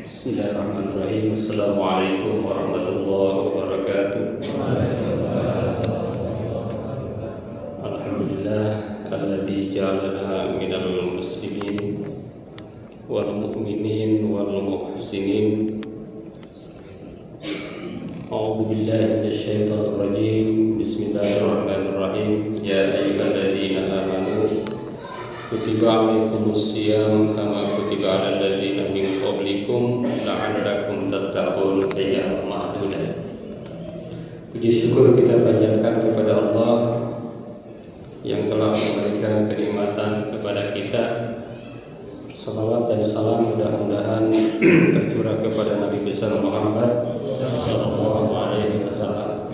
Bismillahirrahmanirrahim. Assalamualaikum warahmatullahi wabarakatuh. Alhamdulillah alladzi ja'alana minal muslimin wal mu'minin wal muhsinin. A'udzu billahi minasy syaithanir rajim. Bismillahirrahmanirrahim. Ya ayyuhalladzina amanu kutiba alaikumus syiyam kama kutiba alal ladzina min qablikum la'allakum tattaqun ayyaman ma'dudah. Puji syukur kita panjatkan kepada Allah yang telah memberikan kenikmatan kepada kita. Salawat dan salam mudah-mudahan tercurah kepada Nabi besar Muhammad sallallahu alaihi wasallam.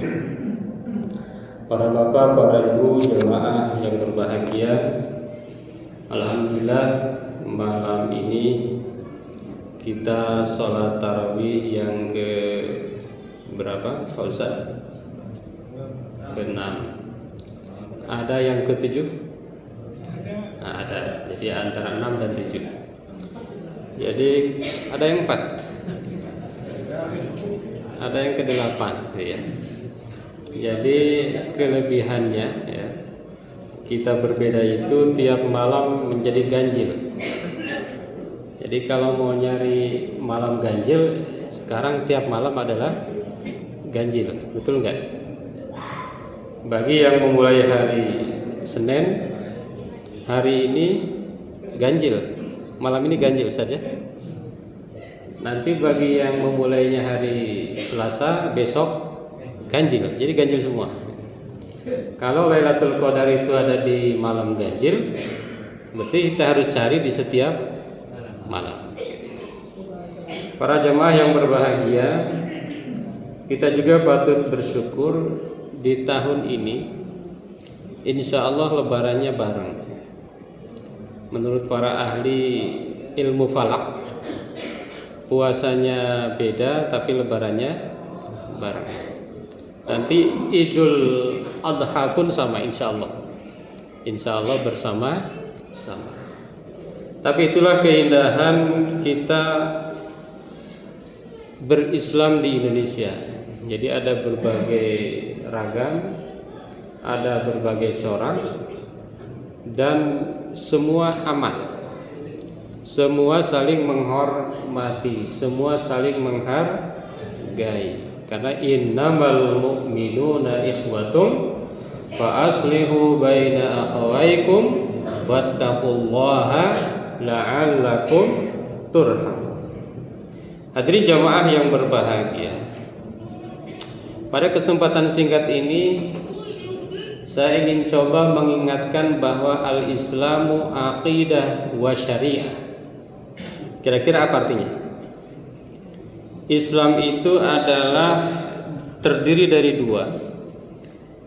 Para bapak, para ibu, jemaah yang berbahagia, alhamdulillah malam ini kita sholat tarawih yang ke berapa Pak Ustaz? Ke-6. Ada yang ke-7? Nah, ada. Jadi antara 6 dan 7. Jadi ada yang 4. Ada yang ke-8 ya. Jadi kelebihannya ya, kita berbeda itu tiap malam menjadi ganjil. Jadi kalau mau nyari malam ganjil, sekarang tiap malam adalah ganjil, betul nggak? Bagi yang memulai hari Senin, hari ini ganjil, malam ini ganjil saja. Nanti bagi yang memulainya hari Selasa, besok ganjil, jadi ganjil semua. Kalau Lailatul Qadar itu ada di malam ganjil, berarti kita harus cari di setiap malam. Para jemaah yang berbahagia, kita juga patut bersyukur di tahun ini insya Allah lebarannya bareng. Menurut para ahli ilmu falak, puasanya beda tapi lebarannya bareng. Nanti Idul Adha pun sama insya Allah bersama-sama. Tapi itulah keindahan kita berislam di Indonesia. Jadi ada berbagai ragam, ada berbagai corak, dan semua aman. Semua saling menghormati, semua saling menghargai. Karena innamal mu'minuna ikhwatum fa aslihu baina akhawaykum wattaqullaha la'allakum turhamun. Hadirin jamaah yang berbahagia, pada kesempatan singkat ini saya ingin coba mengingatkan bahwa al-Islamu aqidah wa syariah. Kira-kira apa artinya? Islam itu adalah terdiri dari dua.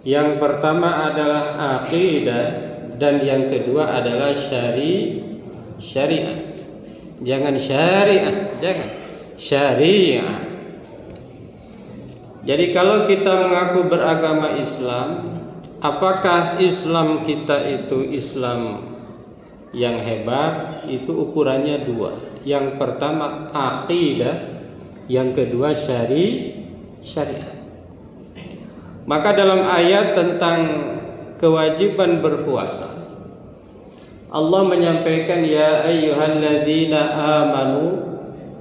Yang pertama adalah aqidah dan yang kedua adalah syariah. Jangan syariah, jangan syariah. Jadi kalau kita mengaku beragama Islam, apakah Islam kita itu Islam yang hebat? Itu ukurannya dua. Yang pertama aqidah, yang kedua syariah. Maka dalam ayat tentang kewajiban berpuasa, Allah menyampaikan ya ayyuhalladzina amanu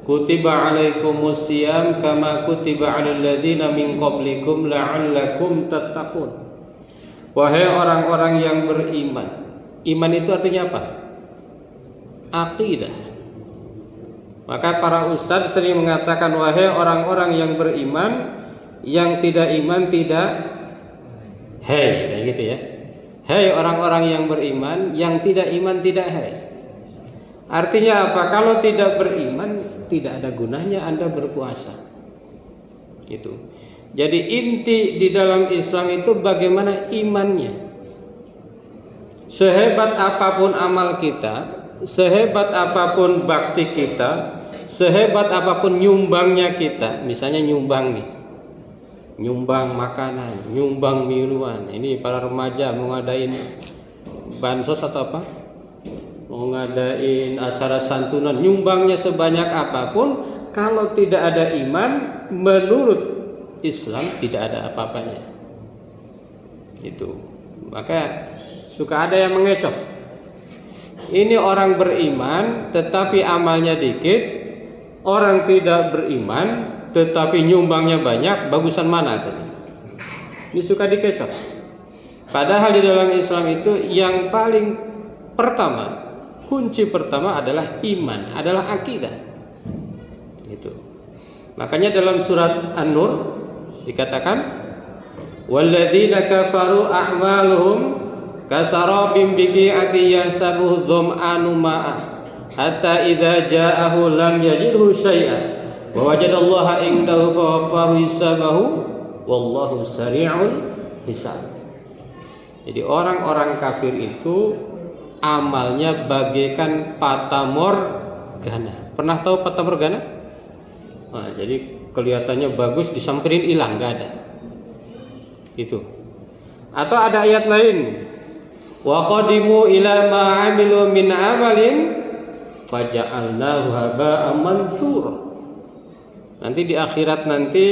kutiba alaikumus syiyam kama kutiba alal ladzina min qablikum la'allakum tattaqun. Wahai orang-orang yang beriman. Iman itu artinya apa? Aqidah. Maka para ustadz sering mengatakan wahai orang-orang yang beriman, yang tidak iman tidak hai, kayak gitu ya. Hai orang-orang yang beriman, yang tidak iman tidak hai. Artinya apa? Kalau tidak beriman, tidak ada gunanya Anda berpuasa. Gitu. Jadi inti di dalam Islam itu bagaimana imannya. Sehebat apapun amal kita, sehebat apapun bakti kita, sehebat apapun nyumbangnya kita, misalnya nyumbang nih, nyumbang makanan, nyumbang minuman. Ini para remaja mau ngadain bansos atau apa? Mau ngadain acara santunan, nyumbangnya sebanyak apapun, kalau tidak ada iman, menurut Islam tidak ada apa-apanya. Itu. Maka suka ada yang mengecoh. Ini orang beriman tetapi amalnya dikit, orang tidak beriman tetapi nyumbangnya banyak, bagusan mana tadi? Ini suka dikecoh. Padahal di dalam Islam itu yang paling pertama, kunci pertama adalah iman, adalah akidah. Itu. Makanya dalam surat An-Nur dikatakan, walladzina kafaru a'maluhum kasarabim biqi'ati yahsabuhu dham'anu ma'a hatta idza ja'ahu lam yajidhu syai'an wa wajadallaha indahu fawaffahu hisabahu wallahu sari'ul hisab. Jadi orang-orang kafir itu amalnya bagaikan fata morgana. Pernah tahu fata morgana? Nah, jadi kelihatannya bagus, disamperin hilang, nggak ada. Itu. Atau ada ayat lain, wa qadimu ila ma 'amilu min 'amalin faja'alnahu haba'an mansura. Nanti di akhirat nanti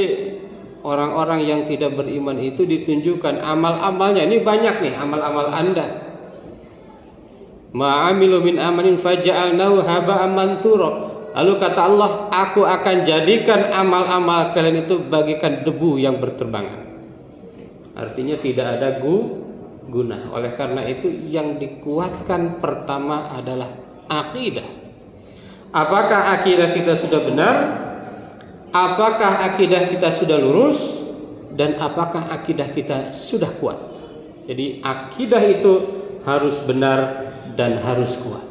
orang-orang yang tidak beriman itu ditunjukkan amal-amalnya. Ini banyak nih amal-amal Anda. Ma 'amilu min 'amalin faja'alnahu haba'an mansura. Lalu kata Allah, aku akan jadikan amal-amal kalian itu bagaikan debu yang berterbangan. Artinya tidak ada guna. Oleh karena itu yang dikuatkan pertama adalah akidah. Apakah akidah kita sudah benar? Apakah akidah kita sudah lurus? Dan apakah akidah kita sudah kuat? Jadi akidah itu harus benar dan harus kuat.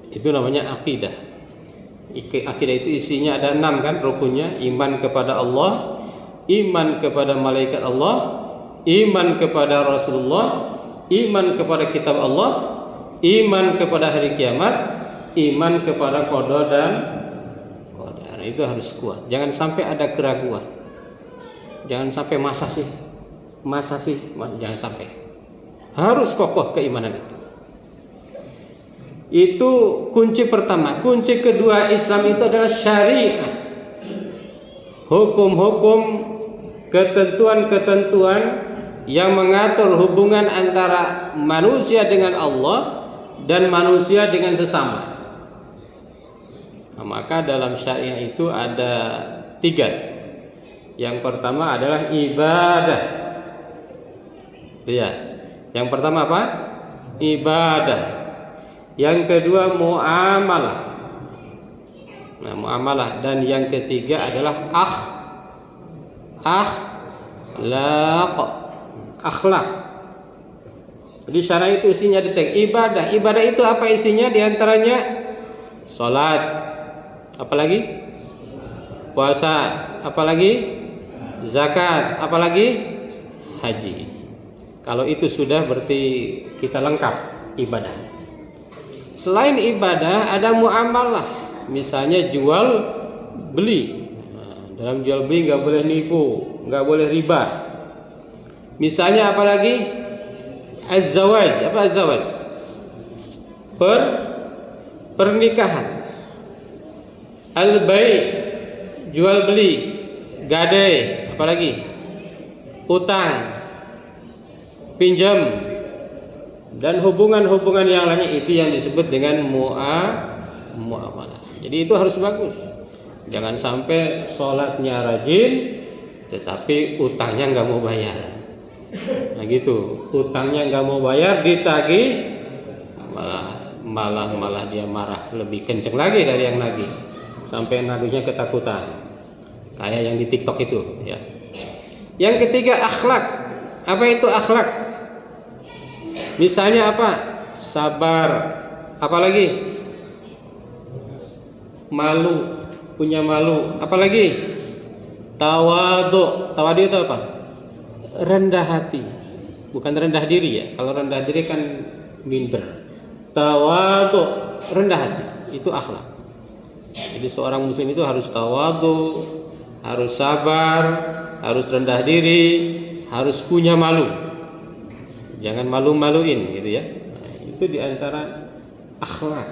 Itu namanya akidah. Akidah itu isinya ada 6 kan rukunnya, iman kepada Allah, iman kepada malaikat Allah, iman kepada Rasulullah, iman kepada kitab Allah, iman kepada hari kiamat, iman kepada qada dan qadar. Itu harus kuat. Jangan sampai ada keraguan. Jangan sampai masa sih, jangan sampai. Harus kokoh keimanan itu. Itu kunci pertama. Kunci kedua Islam itu adalah syariah. Hukum-hukum, ketentuan-ketentuan yang mengatur hubungan antara manusia dengan Allah dan manusia dengan sesama. Nah, maka dalam syariah itu ada 3. Yang pertama adalah ibadah. Itu ya. Yang pertama apa? Ibadah. Yang kedua muamalah. Nah, muamalah. Dan yang ketiga adalah akhlak. Jadi syariat itu isinya ibadah. Ibadah itu apa isinya? Di antaranya salat, apalagi puasa, apalagi zakat, apalagi haji. Kalau itu sudah berarti kita lengkap ibadahnya. Selain ibadah ada muamalah, misalnya jual beli. Nah, dalam jual beli nggak boleh nipu, nggak boleh riba. Misalnya apalagi az-zawaj, apa az-zawaj? Pernikahan. Al-bai, jual beli, gadai, apalagi utang, pinjam. Dan hubungan-hubungan yang lainnya itu yang disebut dengan muamalah. Jadi itu harus bagus. Jangan sampai sholatnya rajin, tetapi utangnya nggak mau bayar. Nah gitu, utangnya nggak mau bayar, ditagih, malah dia marah, lebih kenceng lagi dari yang nagih, sampai nagihnya ketakutan, kayak yang di TikTok itu. Ya. Yang ketiga akhlak. Apa itu akhlak? Misalnya apa? Sabar. Apalagi? Malu, punya malu. Apalagi? Tawadhu. Tawadhu itu apa? Rendah hati. Bukan rendah diri ya. Kalau rendah diri kan minder. Tawadhu, rendah hati. Itu akhlak. Jadi seorang muslim itu harus tawadhu, harus sabar, harus rendah diri, harus punya malu. Jangan malu-maluin gitu ya. Nah, itu diantara akhlak.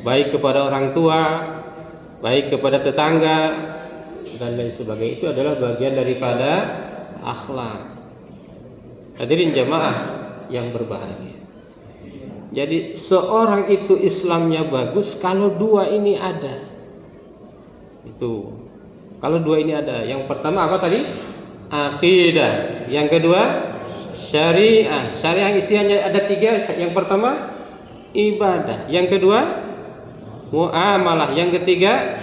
Baik kepada orang tua, baik kepada tetangga dan lain sebagainya, itu adalah bagian daripada akhlak. Hadirin jamaah yang berbahagia. Jadi seorang itu Islamnya bagus kalau dua ini ada. Itu kalau dua ini ada. Yang pertama apa tadi? Akidah. Yang kedua syariah. Syariah isinya ada tiga. Yang pertama ibadah. Yang kedua muamalah. Yang ketiga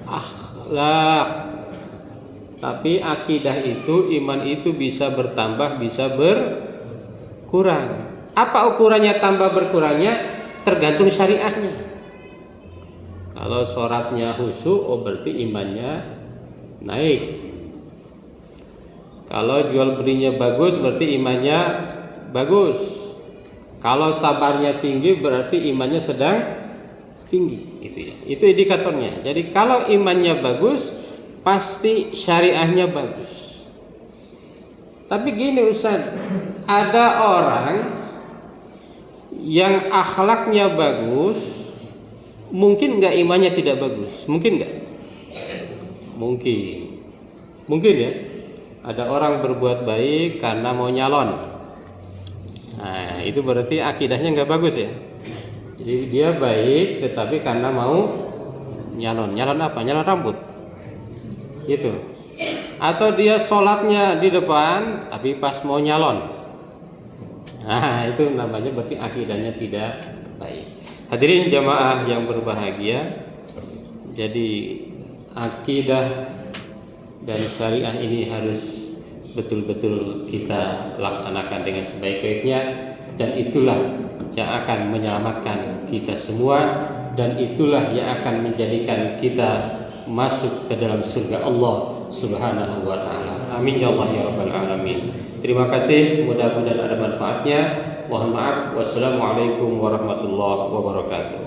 akhlak. Tapi akidah itu, iman itu bisa bertambah, bisa berkurang. Apa ukurannya tambah berkurangnya? Tergantung syariahnya. Kalau sholatnya khusyuk, oh berarti imannya naik. Kalau jual belinya bagus, berarti imannya bagus. Kalau sabarnya tinggi, berarti imannya sedang tinggi. Itu ya. Itu indikatornya. Jadi kalau imannya bagus, pasti syariahnya bagus. Tapi gini Ustaz, ada orang yang akhlaknya bagus, mungkin nggak imannya tidak bagus? Mungkin nggak? Mungkin ya. Ada orang berbuat baik karena mau nyalon. Nah, itu berarti akidahnya nggak bagus ya. Jadi dia baik, tetapi karena mau nyalon. Nyalon apa? Nyalon rambut. Gitu. Atau dia sholatnya di depan, tapi pas mau nyalon. Nah, itu namanya berarti akidahnya tidak baik. Hadirin jamaah yang berbahagia, jadi akidah dan syariah ini harus betul-betul kita laksanakan dengan sebaik-baiknya, dan itulah yang akan menyelamatkan kita semua, dan itulah yang akan menjadikan kita masuk ke dalam surga Allah Subhanahu wa taala. Amin ya Allah ya rabbal alamin. Terima kasih, mudah-mudahan ada manfaatnya. Mohon maaf. Wassalamualaikum warahmatullahi wabarakatuh.